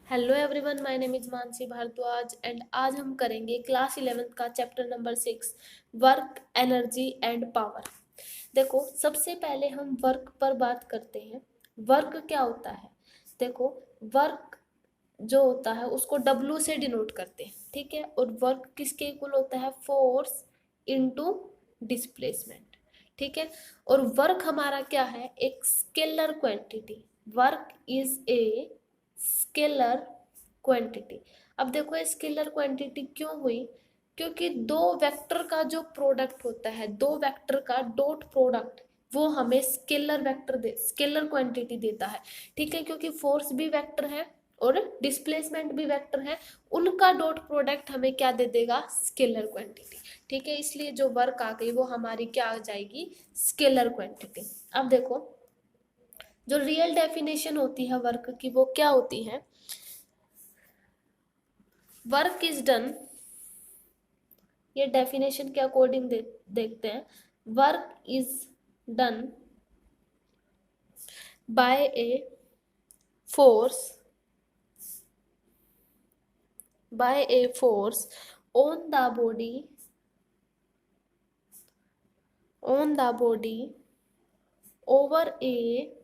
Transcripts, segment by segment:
Hello everyone, my name is Manasi Bhardwaj and आज हम करेंगे क्लास 11th का chapter number 6 work, energy and power. देखो, सबसे पहले हम वर्क पर बात करते हैं। वर्क क्या होता है? देखो, वर्क जो होता है उसको W से डिनोट करते हैं, ठीक है। और वर्क किसके इक्वल होता है? फोर्स इनटू डिस्प्लेसमेंट, ठीक है। और वर्क हमारा क्या है? एक scalar quantity. Work is a scalar quantity. अब देखो, ये स्केलर क्वांटिटी क्यों हुई? क्योंकि दो वेक्टर का जो प्रोडक्ट होता है, दो वेक्टर का डॉट प्रोडक्ट, वो हमें स्केलर क्वांटिटी देता है, ठीक है। क्योंकि फोर्स भी वेक्टर है और डिस्प्लेसमेंट भी वेक्टर है, उनका डॉट प्रोडक्ट हमें क्या दे देगा? स्केलर क्वांटिटी, ठीक है। इसलिए जो वर्क आ गई वो हमारी क्या आ जाएगी? Scalar quantity. अब देखो, जो रियल डेफिनेशन होती है वर्क की वो क्या होती है? वर्क इज डन, ये डेफिनेशन के अकॉर्डिंग देखते हैं। Work is done by a force, by a force on the body, on the body over a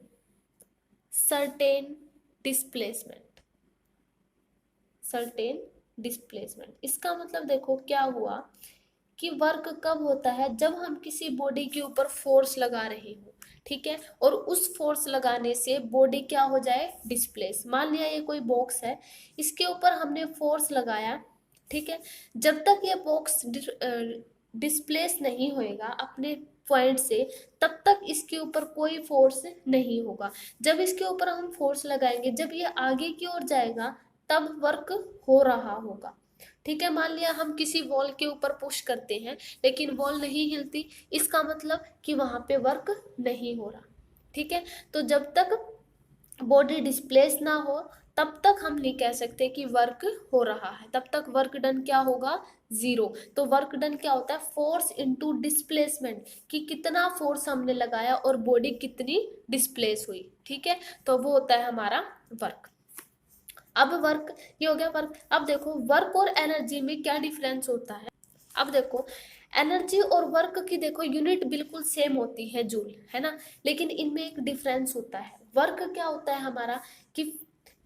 certain displacement, certain displacement. इसका मतलब देखो क्या हुआ कि वर्क कब होता है? जब हम किसी बॉडी के ऊपर फोर्स लगा रहे हो, ठीक है। और उस फोर्स लगाने से बॉडी क्या हो जाए? डिस्प्लेस। मान लिया ये कोई बॉक्स है, इसके ऊपर हमने फोर्स लगाया, ठीक है। जब तक ये बॉक्स डिस्प्लेस नहीं होएगा अपने पॉइंट से, तब तक इसके ऊपर कोई फोर्स नहीं होगा। जब इसके ऊपर हम फोर्स लगाएंगे, जब ये आगे की ओर जाएगा, तब वर्क हो रहा होगा, ठीक है। मान लिया हम किसी वॉल के ऊपर पुश करते हैं लेकिन वॉल नहीं हिलती, इसका मतलब कि वहां पे वर्क नहीं हो रहा, ठीक है। तो जब तक बॉडी डिस्प्लेस ना हो तब तक हम नहीं कह सकते कि वर्क हो रहा है, तब तक वर्क डन क्या होगा? जीरो। तो वर्क डन क्या होता है? फोर्स इनटू डिस्प्लेसमेंट, कि कितना फोर्स हमने लगाया और बॉडी कितनी डिस्प्लेस हुई, ठीक है। तो वो होता है हमारा वर्क। अब वर्क, ये हो गया वर्क। अब देखो, वर्क और एनर्जी में क्या डिफरेंस होता है? अब देखो, एनर्जी और वर्क की देखो यूनिट बिल्कुल सेम होती है, जूल, है ना। लेकिन इनमें एक डिफरेंस होता है। वर्क क्या होता है हमारा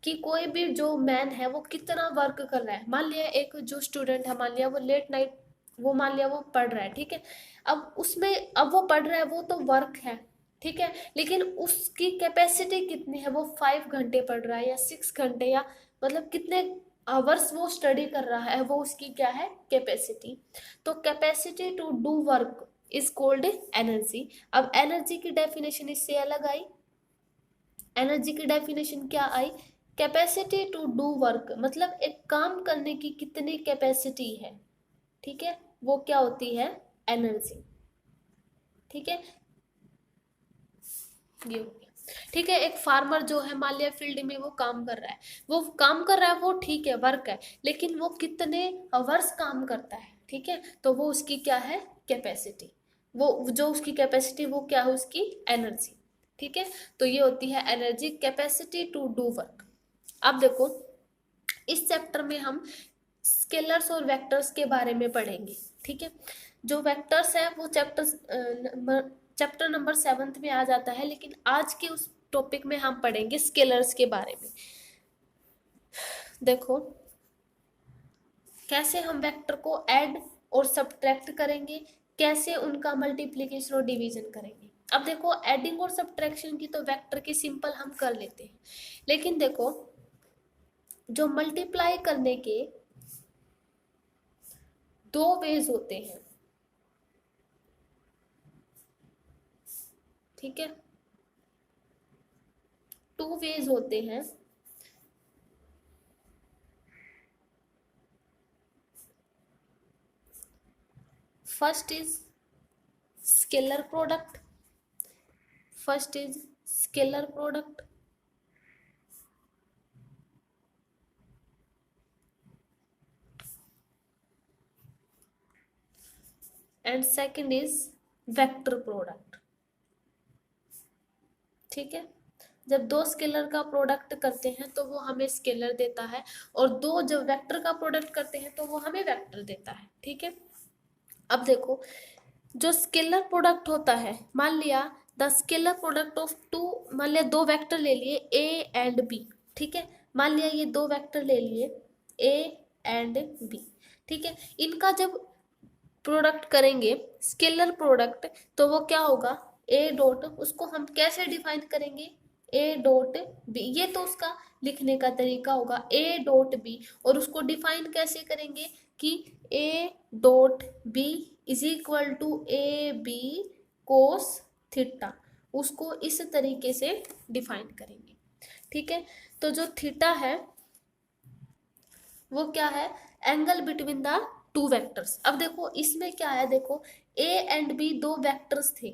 कि कोई भी जो मैन है वो कितना वर्क कर रहा है। मान लिया एक जो स्टूडेंट है, मान लिया वो लेट नाइट, वो मान लिया वो पढ़ रहा है, ठीक है। अब उसमें, अब वो पढ़ रहा है, वो तो वर्क है, ठीक है। लेकिन उसकी कैपेसिटी कितनी है? वो 5 घंटे पढ़ रहा है या 6 घंटे, या मतलब कितने आवर्स वो स्टडी कर रहा है, वो उसकी क्या है? कैपेसिटी। तो capacity to do work is called energy. अब एनर्जी की डेफिनेशन इससे अलग आई। एनर्जी की डेफिनेशन क्या आई? कैपेसिटी टू डू वर्क, मतलब एक काम करने की कितनी कैपेसिटी है, ठीक है, वो क्या होती है? एनर्जी, ठीक है। ये हो गया, ठीक है। एक फार्मर जो है, मान लिया फील्ड में वो काम कर रहा है, वो काम कर रहा है, वो ठीक है, वर्क है। लेकिन वो कितने आवर्स काम करता है, ठीक है, तो वो उसकी क्या है? कैपेसिटी। वो जो उसकी कैपेसिटी, वो क्या है? उसकी एनर्जी, ठीक है। तो ये होती है energy, capacity to do work. अब देखो, इस चैप्टर में हम स्केलर्स और वेक्टर्स के बारे में पढ़ेंगे, ठीक है। जो वेक्टर्स है वो चैप्टर नंबर 7 में आ जाता है, लेकिन आज के उस टॉपिक में हम पढ़ेंगे स्केलर्स के बारे में। देखो, कैसे हम वेक्टर को ऐड और सब्ट्रैक्ट करेंगे, कैसे उनका मल्टीप्लीकेशन और डिवीजन करेंगे। अब देखो, एडिंग और सब्ट्रैक्शन की तो वेक्टर की सिंपल हम कर लेते हैं, लेकिन देखो, जो मल्टीप्लाई करने के दो वेज होते हैं, ठीक है, टू वेज होते हैं। First is scalar product, first is scalar product and second is vector product, ठीक है। जब दो स्केलर का प्रोडक्ट करते हैं तो वो हमें स्केलर देता है, और दो जब वेक्टर का प्रोडक्ट करते हैं तो वो हमें वेक्टर देता है। ठीक है, अब देखो जो स्केलर प्रोडक्ट होता है, मान लिया the scalar product of two, मान लिया दो वेक्टर ले लिए ए एंड बी। ठीक है, मान लिया ये दो वेक्टर ले लिए ए एंड बी। ठीक है, इनका जब प्रोडक्ट करेंगे स्केलर प्रोडक्ट, तो वो क्या होगा, ए डॉट, उसको हम कैसे डिफाइन करेंगे, ए डॉट बी, ये तो उसका लिखने का तरीका होगा ए डॉट बी, और उसको डिफाइन कैसे करेंगे कि A dot B is equal to A B cos theta, उसको इस तरीके से डिफाइन करेंगे। ठीक है, तो जो थीटा है वो क्या है, angle between the two vectors. अब देखो इसमें क्या है, देखो ए एंड बी दो वेक्टर्स थे।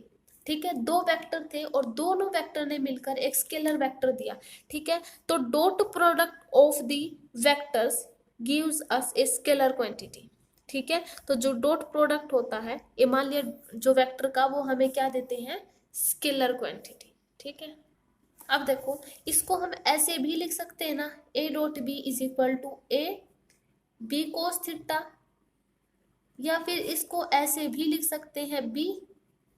ठीक है, दो वेक्टर थे और दोनों वेक्टर ने मिलकर एक स्केलर वेक्टर दिया। ठीक है, तो dot product of the vectors gives us a scalar quantity. ठीक है, तो जो डॉट प्रोडक्ट होता है, ये मान लिया जो वेक्टर का, वो हमें क्या देते हैं, स्केलर क्वांटिटी। ठीक है, अब देखो इसको हम ऐसे भी लिख सकते हैं ना, A dot B is equal to A B cos theta, या फिर इसको ऐसे भी लिख सकते हैं बी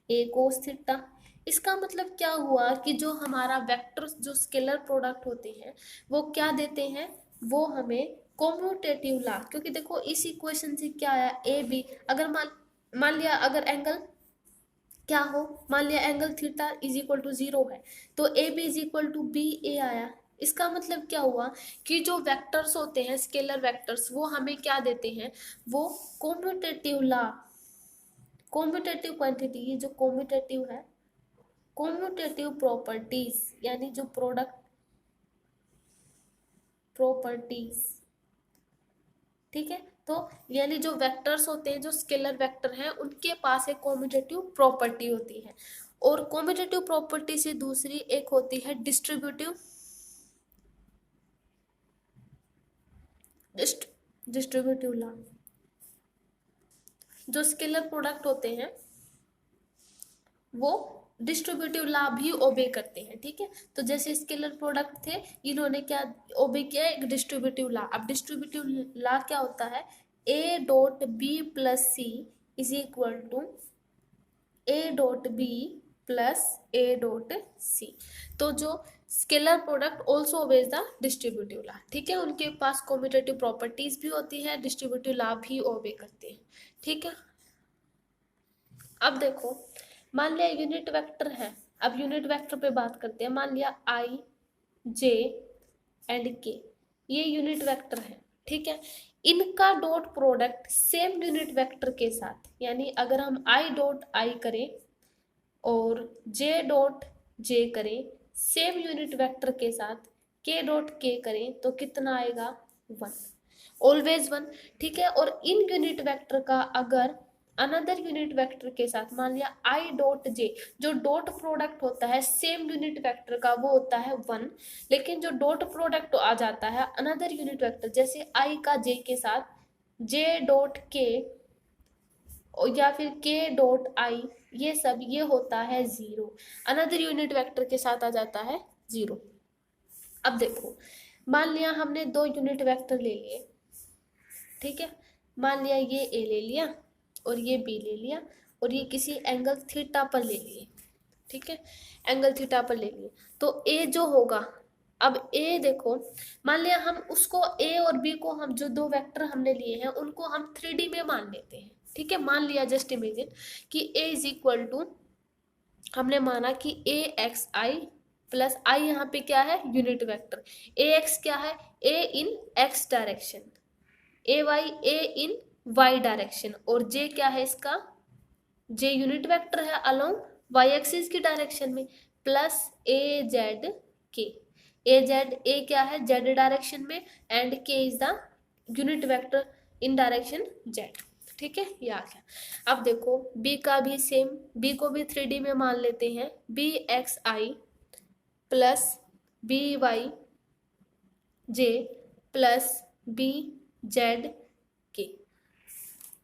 ए कोस थीटा। इसका मतलब क्या हुआ कि जो हमारा वेक्टर जो स्केलर प्रोडक्ट होते हैं वो क्या देते हैं, वो हमें कॉम्यूटेटिव ला, क्योंकि देखो इस इक्वेशन से क्या आया, ए बी, अगर मान लिया अगर एंगल क्या हो, मान लिया angle theta is equal to 0 है, तो A B is equal to B A आया। इसका मतलब क्या हुआ कि जो वेक्टर्स होते हैं स्केलर वेक्टर्स, वो हमें क्या देते हैं, वो कॉम्यूटेटिव ला, कॉम्यूटेटिव क्वांटिटी, ये जो कॉम्यूटेटिव है, कॉम्यूटेटिव प्रॉपर्टीज, यानी जो प्रोडक्ट प्रॉपर्टीज। ठीक है, तो यानी जो वेक्टर्स होते हैं, जो स्केलर वेक्टर हैं, उनके पास एक कॉम्यूटेटिव प्रॉपर्टी होती है, और कॉम्यूटेटिव प्रॉपर्टी से दूसरी एक होती है डिस्ट्रीब्यूटिव डिस्ट्रीब्यूटिव लॉ। जो स्केलर प्रोडक्ट होते हैं वो डिस्ट्रीब्यूटिव लॉ भी ओबे करते हैं। ठीक है, तो जैसे स्केलर प्रोडक्ट थे, इन्होंने क्या ओबे किया, एक डिस्ट्रीब्यूटिव लॉ। अब डिस्ट्रीब्यूटिव लॉ क्या होता है, A dot B plus C is equal to A dot B plus A dot C. तो जो scalar product also obeys the distributive law. ठीक है, उनके पास कॉम्यूटेटिव प्रॉपर्टीज भी होती है, डिस्ट्रीब्यूटिव लॉ भी ओबे करते हैं। ठीक है, अब देखो मान लिया यूनिट वेक्टर है, अब यूनिट वेक्टर पे बात करते हैं। मान लिया आई जे एंड के, ये यूनिट वेक्टर है। ठीक है, इनका dot product same unit vector के साथ, यानी अगर हम आई डॉट आई करें और जे डॉट जे करें सेम यूनिट वेक्टर के साथ, के डॉट के करें तो कितना आएगा, 1, ऑलवेज 1। ठीक है, और इन यूनिट वेक्टर का अगर अनदर यूनिट वेक्टर के साथ, मान लिया आई डॉट जे, जो डॉट प्रोडक्ट होता है सेम यूनिट वेक्टर का वो होता है 1, लेकिन जो डॉट प्रोडक्ट आ जाता है अनदर यूनिट वेक्टर, जैसे आई का जे के साथ जे डॉट के या फिर के डॉट आई, ये सब ये होता है 0, अनदर यूनिट वेक्टर के साथ आ जाता है 0। अब देखो मान लिया हमने दो यूनिट वेक्टर ले लिए। ठीक है, मान लिया ये ए ले लिया और ये बी ले लिया, और ये किसी एंगल थीटा पर ले लिए। ठीक है, एंगल थीटा पर ले लिए, तो ए जो होगा, अब ए देखो मान लिया हम उसको ए और बी को, हम जो दो वेक्टर हमने लिए हैं उनको हम 3D में मान लेते हैं। ठीक है, मान लिया जस्ट इमेजिन कि ए इज इक्वल टू, हमने माना कि ए एक्स आई प्लस आई, यहाँ पे क्या है यूनिट वेक्टर, ए एक्स क्या है, ए इन एक्स डायरेक्शन, ए वाई ए इन वाई डायरेक्शन, और जे क्या है इसका, जे यूनिट वेक्टर है अलोंग वाई एक्सिस की डायरेक्शन में, प्लस ए जेड के, ए जेड, ए क्या है जेड डायरेक्शन में, एंड के is the unit vector in direction Z. ठीक है, ये आ गया। अब देखो बी का भी सेम, बी को भी 3D में मान लेते हैं, B x i plus B y j plus B z k.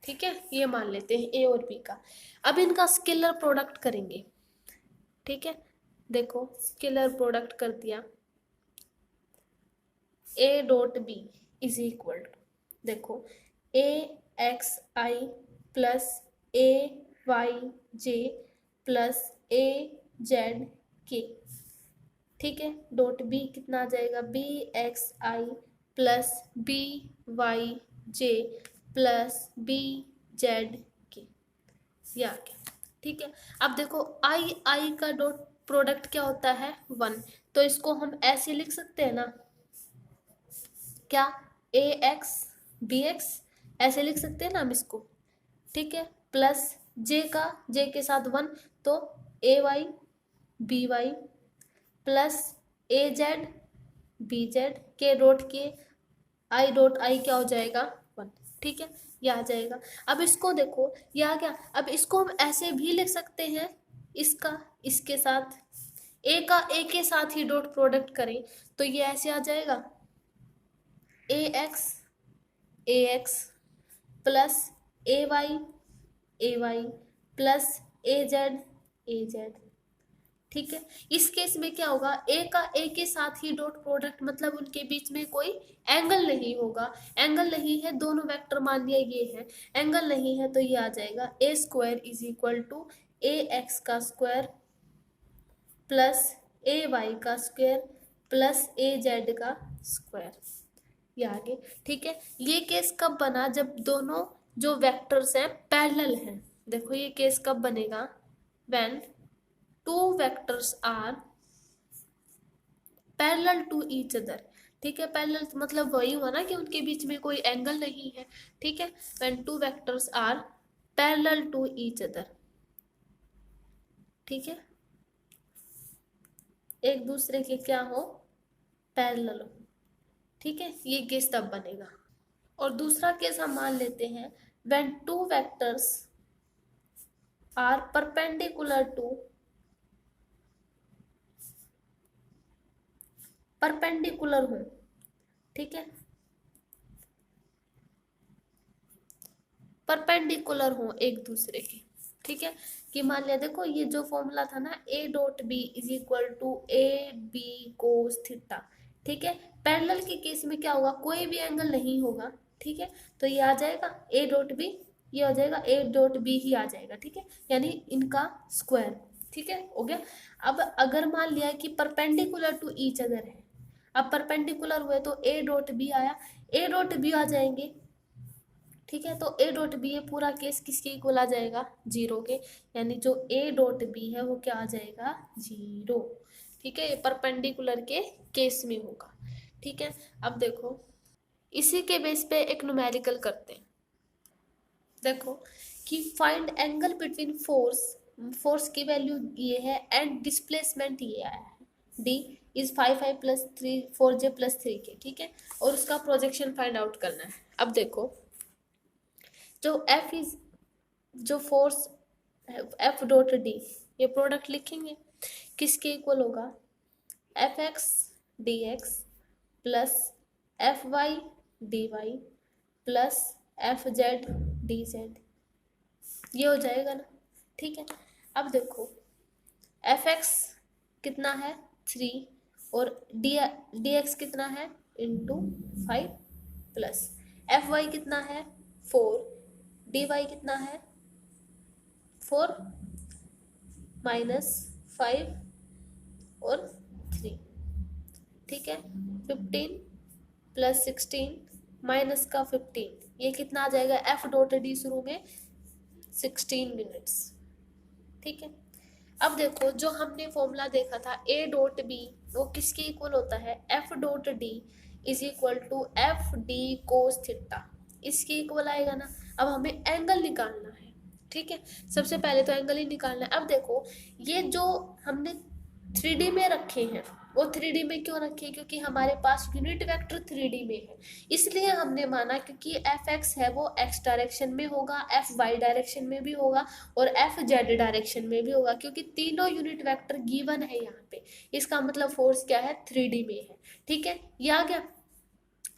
ठीक है, ये मान लेते हैं ए और बी का। अब इनका स्केलर प्रोडक्ट करेंगे। ठीक है, देखो स्केलर प्रोडक्ट कर दिया, A dot B is equal to, देखो A x i plus A y j plus A z k, ठीक है, डॉट बी कितना आ जाएगा, B x i plus B y j plus B z k, ये आ गया, ठीक है। अब देखो आई आई का डॉट प्रोडक्ट क्या होता है 1, तो इसको हम ऐसे लिख सकते हैं ना, क्या, ए एक्स बी एक्स, ऐसे लिख सकते हैं ना हम इसको, ठीक है, प्लस जे का, जे के साथ 1, तो ए Y B Y plus A Z B z के डॉट के आई डॉट आई क्या हो जाएगा 1, ठीक है, ये आ जाएगा। अब इसको देखो ये आ गया। अब इसको हम ऐसे भी लिख सकते हैं, इसका इसके साथ, ए का ए के साथ ही डॉट प्रोडक्ट करें तो ये ऐसे आ जाएगा, ए x plus A Y plus A Z, ठीक है। इस केस में क्या होगा, ए का ए के साथ ही डॉट प्रोडक्ट, मतलब उनके बीच में कोई एंगल नहीं होगा, एंगल नहीं है, दोनों वेक्टर मान लिया ये है, एंगल नहीं है, तो ये आ जाएगा A square is equal to A x का स्क्वायर प्लस ए वाई का स्क्वायर प्लस ए जेड का स्क्वायर, ये आगे, ठीक है। ये केस कब बना, जब दोनों जो वेक्टर्स हैं पैरेलल हैं। देखो ये केस कब बनेगा, when two vectors are parallel to each other, ठीक है। पैरेलल मतलब वही हुआ ना कि उनके बीच में कोई एंगल नहीं है, ठीक है। When two vectors are parallel to each other, ठीक है, एक दूसरे के क्या हो, पैरेलल हो, ठीक है, ये केस तब बनेगा। और दूसरा केस हम मान लेते हैं, when two vectors are perpendicular हो, ठीक है, परपेंडिकुलर हो एक दूसरे के, ठीक है। कि मान लिया, देखो ये जो फॉर्मूला था ना, A dot B is equal to A B cos theta, ठीक है। पैरेलल के केस में क्या होगा, कोई भी एंगल नहीं होगा, ठीक है, तो ये आ जाएगा ए डॉट बी, ये हो जाएगा ए डॉट बी ही आ जाएगा, ठीक है, यानी इनका स्क्वायर, ठीक है, हो गया। अब अगर मान लिया कि परपेंडिकुलर टू ईच अदर है, अब परपेंडिकुलर हुए तो ए डॉट बी आया, ए डॉट बी आ जाएंगे, ठीक है, तो ए डॉट बी, ये पूरा केस किसके इक्वल आ जाएगा, 0 के, यानी जो ए डॉट बी है वो क्या आ जाएगा, 0, ठीक है, ये परपेंडिकुलर के केस में होगा, ठीक है। अब देखो इसी के बेस पे एक न्यूमेरिकल करते हैं, देखो कि फाइंड एंगल बिटवीन फोर्स की वैल्यू ये है एंड डिस्प्लेसमेंट ये आया है, D is 5 plus 3 4j plus 3 के, ठीक है, और उसका प्रोजेक्शन फाइंड आउट करना है। अब देखो जो एफ इज, जो फोर्स एफ डॉट डी, ये प्रोडक्ट लिखेंगे किसके इक्वल होगा, F x D x plus F y D y plus F z D z, ये हो जाएगा ना, ठीक है। अब देखो एफ एक्स कितना है 3 और डी एक्स कितना है इंटू 5 प्लस एफ वाई कितना है 4, डी वाई कितना है 4 माइनस 5 और 3, ठीक है, 15 प्लस 16 माइनस का 15, ये कितना आ जाएगा, एफ डॉट डी शुरू में 16 यूनिट्स, ठीक है। अब देखो जो हमने फॉर्मूला देखा था ए डॉट बी, वो किसके इक्वल होता है, F dot D is equal to F D cos theta, इसके इक्वल आएगा ना। अब हमें एंगल निकालना है, ठीक है, सबसे पहले तो एंगल ही निकालना है। अब देखो ये जो हमने 3D में रखे हैं, वो 3D में क्यों रखे, क्योंकि हमारे पास यूनिट वेक्टर 3D में है, इसलिए हमने माना, क्योंकि एफ एक्स है वो एक्स डायरेक्शन में होगा, एफ वाई डायरेक्शन में भी होगा और एफ जेड डायरेक्शन में भी होगा, क्योंकि तीनों यूनिट वेक्टर गिवन है यहाँ पे, इसका मतलब फोर्स क्या है 3D में है, ठीक है, ये आ गया।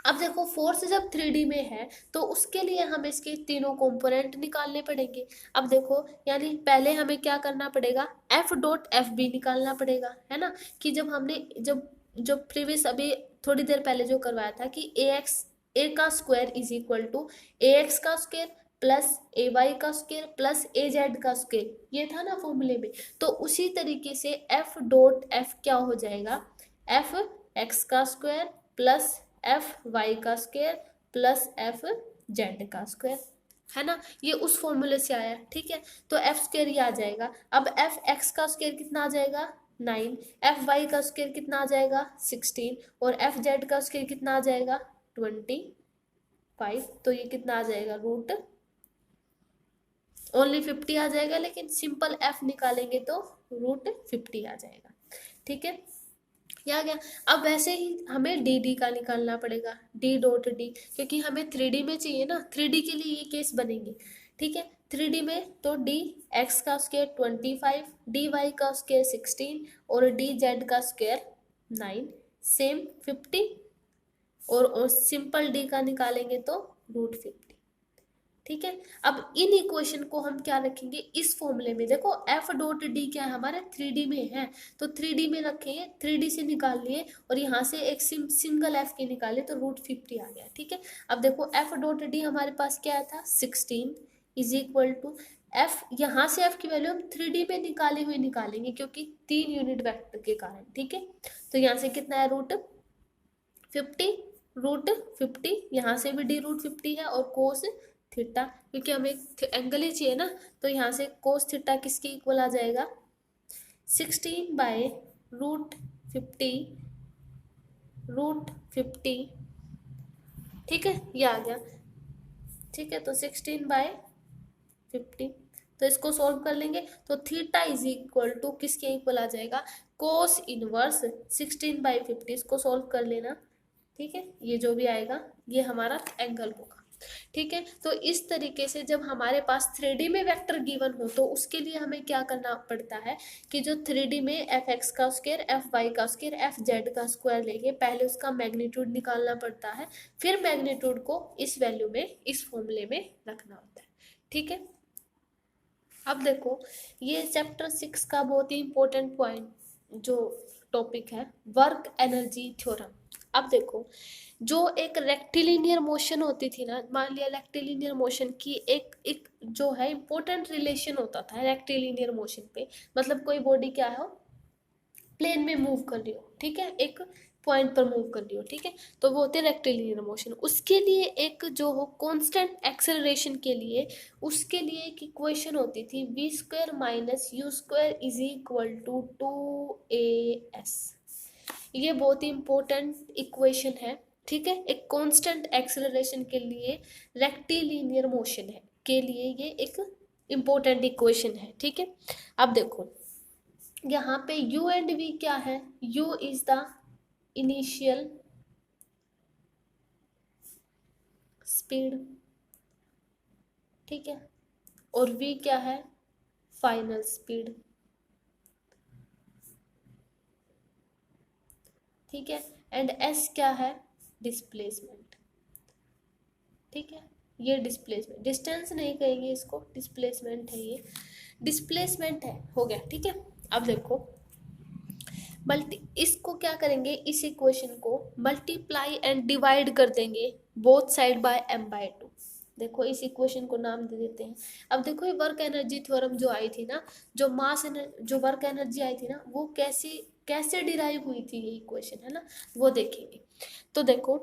अब देखो फोर्स जब 3D में है तो उसके लिए हमें इसके तीनों कंपोनेंट निकालने पड़ेंगे। अब देखो यानी पहले हमें क्या करना पड़ेगा, एफ डॉट एफ बी निकालना पड़ेगा, है ना। कि जब हमने जब जब प्रीवियस अभी थोड़ी देर पहले जो करवाया था कि ए एक्स ए का square is equal to A x का स्क्वायर प्लस ए वाई का स्क्वायर प्लस ए जेड का स्क्वायर, ये था ना फॉर्मूले में। तो उसी तरीके से एफ डॉट एफ क्या हो जाएगा, एफ एक्स का स्क्वायर प्लस एफ वाई का स्क्वायर प्लस एफ जेड का स्क्वायर, है ना। ये उस फॉर्मूले से आया, ठीक है। तो एफ स्क्वायर ये आ जाएगा। अब एफ एक्स का स्क्वायर कितना आ जाएगा 9, एफ वाई का स्क्वायर कितना आ जाएगा 16 और एफ जेड का स्क्वायर कितना आ जाएगा 25। तो ये कितना आ जाएगा रूट ओनली 50 आ जाएगा, लेकिन सिंपल एफ निकालेंगे तो रूट 50 आ जाएगा, ठीक है। या गया। अब वैसे ही हमें डी डी का निकालना पड़ेगा, डी डॉट डी, क्योंकि हमें 3D में चाहिए ना, 3D के लिए ये केस बनेंगे, ठीक है। 3D में तो डी एक्स का स्क्वायर 25, डी वाई का स्क्वायर 16 और डी जेड का स्क्वायर 9, सेम 50 और सिंपल डी का निकालेंगे तो रूट 50, ठीक है। अब इन इक्वेशन को हम क्या रखेंगे इस फॉर्मूले में, देखो एफ डॉट डी क्या है हमारे 3D में है, तो 3D में रखेंगे, 3D से निकाल लिए और यहाँ से एक सिंगल एफ के निकाले तो रूट 50 आ गया, ठीक है। अब देखो एफ डॉट डी हमारे पास क्या था 16 इज इक्वल टू एफ, यहाँ से एफ की वैल्यू हम 3D में निकाले हुए निकालेंगे क्योंकि 3 यूनिट वेक्टर के कारण, ठीक है। तो यहाँ से कितना है रूट 50, रूट 50, यहाँ से भी डी रूट 50 है और कोस थीटा, क्योंकि हमें एंगल ही चाहिए ना, तो यहाँ से कोस थीटा किसके इक्वल आ जाएगा 16 बाय रूट 50, रूट 50, ठीक है, ये आ गया, ठीक है। तो 16 बाय 50, तो इसको सॉल्व कर लेंगे तो थीटा इज इक्वल टू किसके इक्वल आ जाएगा कोस इनवर्स 16 बाय 50, इसको सॉल्व कर लेना, ठीक है। ये जो भी आएगा ये हमारा एंगल होगा, ठीक है। तो इस तरीके से जब हमारे पास 3D में वेक्टर गिवन हो तो उसके लिए हमें क्या करना पड़ता है कि जो 3D में एफ एक्स का स्क्वायर एफ वाई का स्क्वायर एफ जेड का स्क्वायर लेंगे, पहले उसका मैग्नीट्यूड निकालना पड़ता है, फिर मैग्नीट्यूड को इस वैल्यू में इस फॉर्मूले में रखना होता है, ठीक है। अब देखो ये चैप्टर 6 का बहुत ही इंपॉर्टेंट पॉइंट जो टॉपिक है वर्क एनर्जी थ्योरम। अब देखो जो एक रेक्टिलिनियर मोशन होती थी ना, मान लिया रेक्टिलिनियर मोशन की एक जो है इंपॉर्टेंट रिलेशन होता था रेक्टिलिनियर मोशन पे, मतलब कोई बॉडी क्या हो प्लेन में मूव कर रही हो, ठीक है, एक पॉइंट पर मूव कर रही हो, ठीक है, तो वो होते हैं रेक्टिलिनियर मोशन। उसके लिए एक जो हो कांस्टेंट एक्सेलरेशन के लिए उसके लिए एक इक्वेशन होती थी v square minus u square is equal to 2as। ये बहुत ही इंपॉर्टेंट इक्वेशन है, ठीक है। एक कांस्टेंट एक्सेलरेशन के लिए रेक्टिलिनियर मोशन है के लिए ये एक इंपॉर्टेंट इक्वेशन है, ठीक है। अब देखो यहाँ पे u एंड v क्या है, u is the initial speed, ठीक है, और v क्या है फाइनल स्पीड, ठीक है, एंड s क्या है डिस्प्लेसमेंट, ठीक है। ये डिस्प्लेसमेंट, डिस्टेंस नहीं कहेंगे इसको, डिस्प्लेसमेंट है, ये डिस्प्लेसमेंट है, हो गया, ठीक है। अब देखो इसको क्या करेंगे इस इक्वेशन को मल्टीप्लाई एंड डिवाइड कर देंगे बोथ साइड बाय m/2। देखो इस इक्वेशन को नाम दे देते हैं। अब देखो ये वर्क एनर्जी थ्योरम जो आई थी ना, जो जो वर्क एनर्जी आई थी ना वो कैसे कैसे डिराइव हुई थी ये इक्वेशन, है ना, वो देखेंगे। तो देखो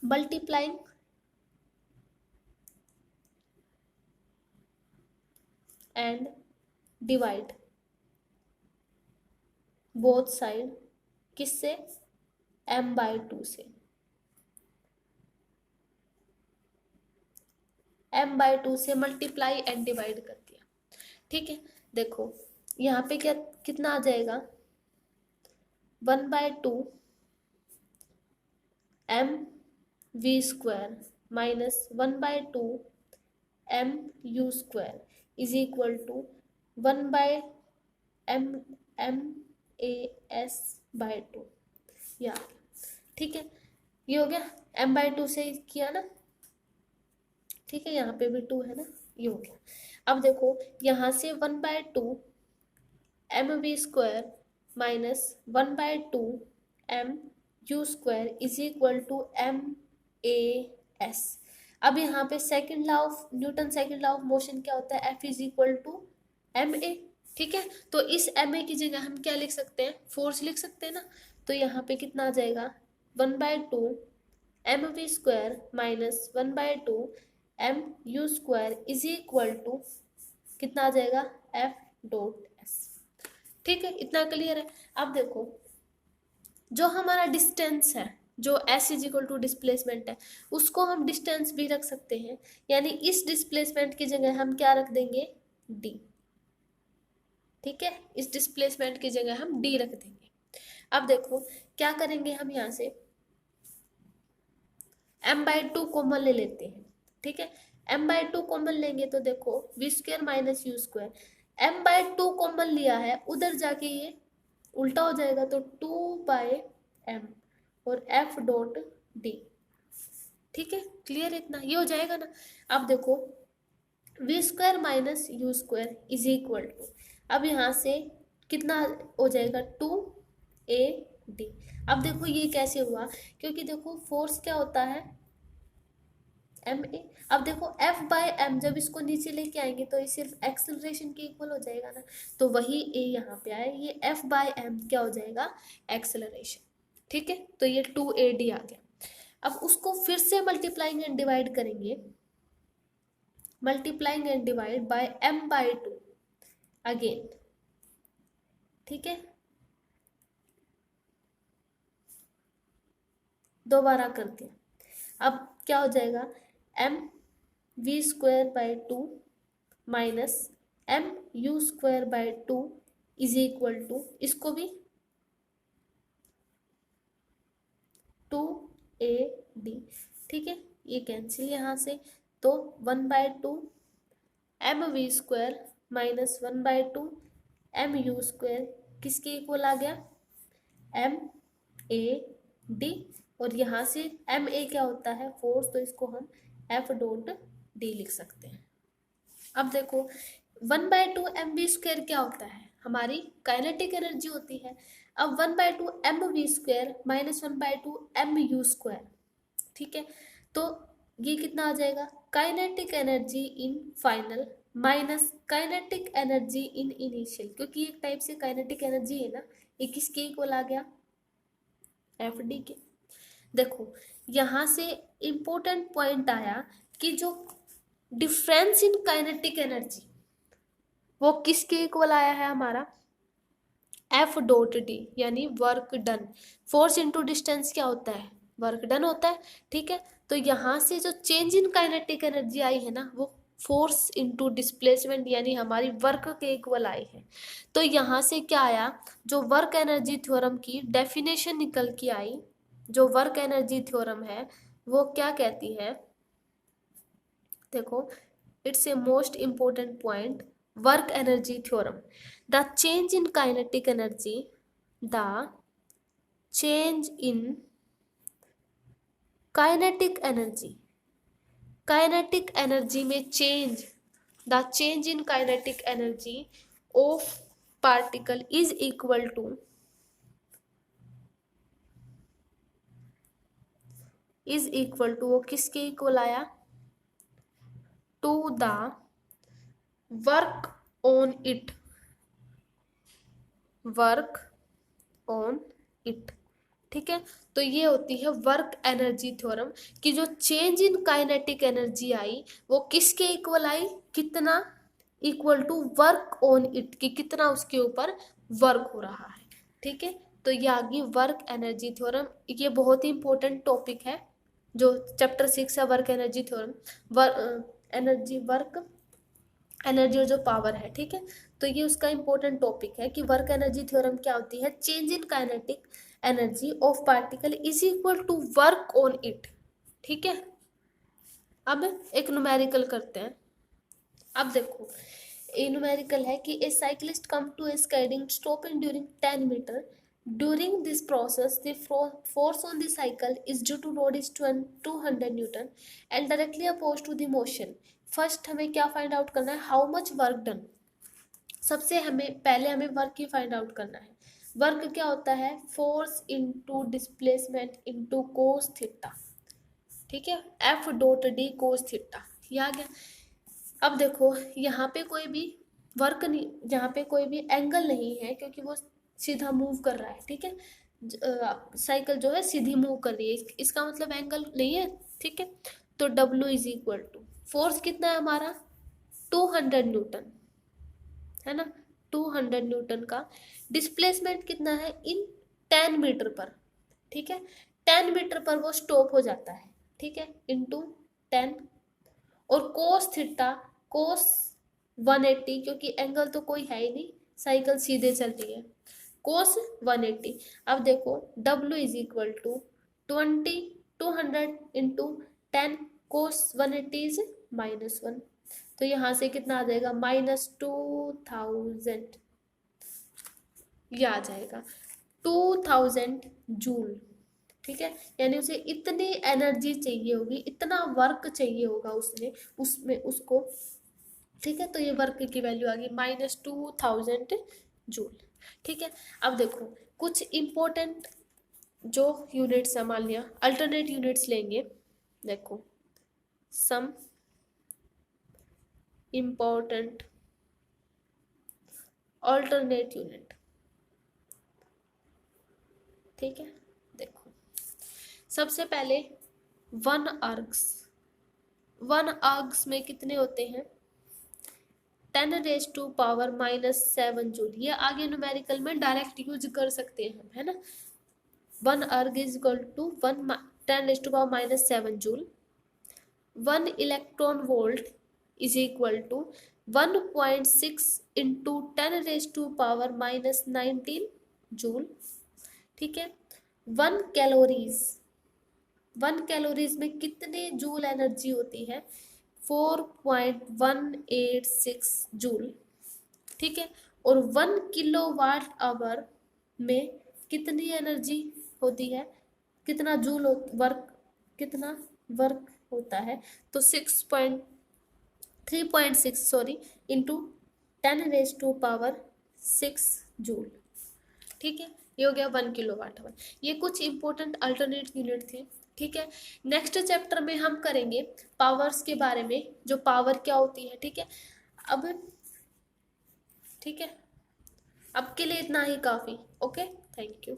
multiplying and divide both side किससे m/2 से, m/2 से मल्टीप्लाई एंड डिवाइड कर दिया, ठीक है। देखो यहाँ पे क्या कितना आ जाएगा 1/2 mv² minus 1/2 mu² is equal to 1/m as/2, या ठीक है, ये हो गया। m/2 से किया ना, ठीक है, यहाँ पे भी 2 है ना, ये हो गया। अब देखो यहाँ से 1/2 mv² minus 1/2 mu² is equal to MAS। अब यहाँ पे second law of Newton, second law of motion क्या होता है, F is equal to MA। ठीक है, तो इस MA की जगह हम क्या लिख सकते हैं, फोर्स लिख सकते हैं ना। तो यहाँ पे कितना आ जाएगा, 1/2 mv² minus 1/2 mu² is equal to कितना आ जाएगा, F.S। ठीक है, इतना क्लियर है। अब देखो जो हमारा डिस्टेंस है, जो S is equal to displacement है, उसको हम डिस्टेंस भी रख सकते हैं, यानी इस डिस्प्लेसमेंट की जगह हम क्या रख देंगे, D। ठीक है, इस डिस्प्लेसमेंट की जगह हम D रख देंगे। अब देखो क्या करेंगे, हम यहाँ से m/2 कॉमन ले लेते हैं। ठीक है, m/2 कॉमन लेंगे तो देखो v² minus u², m/2 common लिया है, उधर जाके ये उल्टा हो जाएगा, तो 2/m और F.D। ठीक है, क्लियर, इतना ये हो जाएगा ना। अब देखो v² minus u² is equal to, अब यहाँ से कितना हो जाएगा, 2AD। अब देखो ये कैसे हुआ, क्योंकि देखो फोर्स क्या होता है, MA। अब देखो F/m जब इसको नीचे लेके आएंगे तो ये सिर्फ एक्सेलरेशन के इक्वल हो जाएगा ना, तो वही A यहाँ पे आए, ये F/m क्या हो जाएगा, एक्सेलरेशन। ठीक है, तो ये 2AD आ गया। अब उसको फिर से मल्टीप्लाइंग एंड डिवाइड करेंगे, multiplying and divide by m/2 again. ठीक है, दोबारा करते हैं। अब क्या हो जाएगा, mv²/2 minus mu²/2 is equal to, इसको भी 2AD। ठीक है, ये कैंसिल यहाँ से, तो 1/2 mv² माइनस 1/2 mu² किसके इक्वल आ गया, MAD। और यहाँ से MA क्या होता है, फोर्स, तो इसको हम F.D लिख सकते हैं। अब देखो 1/2 mv² क्या होता है, हमारी काइनेटिक एनर्जी होती है। अब 1/2 mv² माइनस 1/2 mu², ठीक है, तो ये कितना आ जाएगा, kinetic energy in final minus kinetic energy in initial, क्योंकि एक टाइप से काइनेटिक एनर्जी है ना, ये किसके इक्वल आ गया, F.D के। देखो यहाँ से इंपॉर्टेंट पॉइंट आया कि जो डिफरेंस इन काइनेटिक एनर्जी वो किसके इक्वल आया है हमारा, F.D, यानी work done. Force into distance क्या होता है, वर्क डन होता है। ठीक है, तो यहाँ से जो चेंज इन काइनेटिक एनर्जी आई है ना, वो फोर्स इंटू डिस्प्लेसमेंट यानी हमारी वर्क के इक्वल आई है। तो यहाँ से क्या आया, जो वर्क एनर्जी थ्योरम की डेफिनेशन निकल के आई, जो वर्क एनर्जी थ्योरम है वो क्या कहती है, देखो it's a most important point, work energy theorem, the change in kinetic energy, the change in kinetic energy, kinetic energy में change, the change in kinetic energy of particle is equal to, is equal to, वो किसके इक्वल आया, to the work on it, work on it. ठीक है, तो ये होती है वर्क एनर्जी थ्योरम कि जो चेंज इन काइनेटिक एनर्जी आई वो किसके इक्वल आई, कितना, equal to work on it, कि कितना उसके ऊपर वर्क हो रहा है। ठीक है, तो ये आ गई वर्क एनर्जी थ्योरम। ये बहुत ही इंपॉर्टेंट टॉपिक है, जो चैप्टर 6 है work energy theorem, energy, work energy और जो पावर है। ठीक है, तो ये उसका इंपॉर्टेंट टॉपिक है कि वर्क एनर्जी थ्योरम क्या होती है, change in kinetic energy of particle is equal to work on it. ठीक है, अब एक न्यूमेरिकल करते हैं। अब देखो ये न्यूमेरिकल है कि a cyclist come to a skidding stopping during 10 metre During this process, the force on the cycle is due to load is 200 Newton and directly opposed to the motion. First हमें क्या find out करना है, how much work done. सबसे पहले हमें work ही find out करना है। Work क्या होता है, फोर्स इनटू डिस्प्लेसमेंट इनटू कोस थीटा, ठीक है, F dot D cos theta, ये आ गया। अब देखो यहाँ पे कोई भी वर्क नहीं, यहाँ पे कोई भी एंगल नहीं है क्योंकि वो सीधा मूव कर रहा है, ठीक है, साइकिल जो है सीधी मूव कर रही है, इसका मतलब एंगल नहीं है, ठीक है। तो W is equal to force कितना है हमारा 200 न्यूटन, है ना, 200 न्यूटन का। डिस्प्लेसमेंट कितना है इन 10 मीटर पर, ठीक है, 10 मीटर पर वो स्टॉप हो जाता है, ठीक है, इंटू 10। और कोस थीटा, कोस 180, क्योंकि एंगल तो कोई है ही नहीं, साइकिल सीधे चल रही है, कोस 180। अब देखो W is equal to 200 into 10 cos 180 is -1, तो यहाँ से कितना आ जाएगा -2000, ये आ जाएगा 2000 जूल, ठीक है। यानी उसे इतनी एनर्जी चाहिए होगी, इतना वर्क चाहिए होगा उसमें उसको, ठीक है। तो ये वर्क की वैल्यू आ गई -2000 जूल, ठीक है। अब देखो कुछ इंपॉर्टेंट जो यूनिट्स है, मान लिया अल्टरनेट यूनिट्स लेंगे, देखो सम इंपॉर्टेंट अल्टरनेट यूनिट, ठीक है। देखो सबसे पहले 1 अर्ग्स में कितने होते हैं 10⁻⁻7 जूल, ये आगे न्यूमेरिकल में डायरेक्ट यूज कर सकते हैं हम, है ना। 1 erg is equal to 10⁻⁻7 joule. 1 electron volt is equal to 1.6 into 10⁻⁻19 joule, ठीक है। 1 कैलोरीज में कितने जूल एनर्जी होती है 4.186 जूल, ठीक है। और 1 किलोवाट आवर में कितनी एनर्जी होती है, कितना जूल कितना वर्क होता है, तो 3.6 सॉरी इंटू 10⁻6 जूल, ठीक है। ये हो गया 1 किलोवाट आवर। ये कुछ इंपॉर्टेंट अल्टरनेट यूनिट थी, ठीक है। नेक्स्ट चैप्टर में हम करेंगे पावर्स के बारे में, जो पावर क्या होती है, ठीक है। अब ठीक है, अब के लिए इतना ही काफी, ओके, थैंक यू।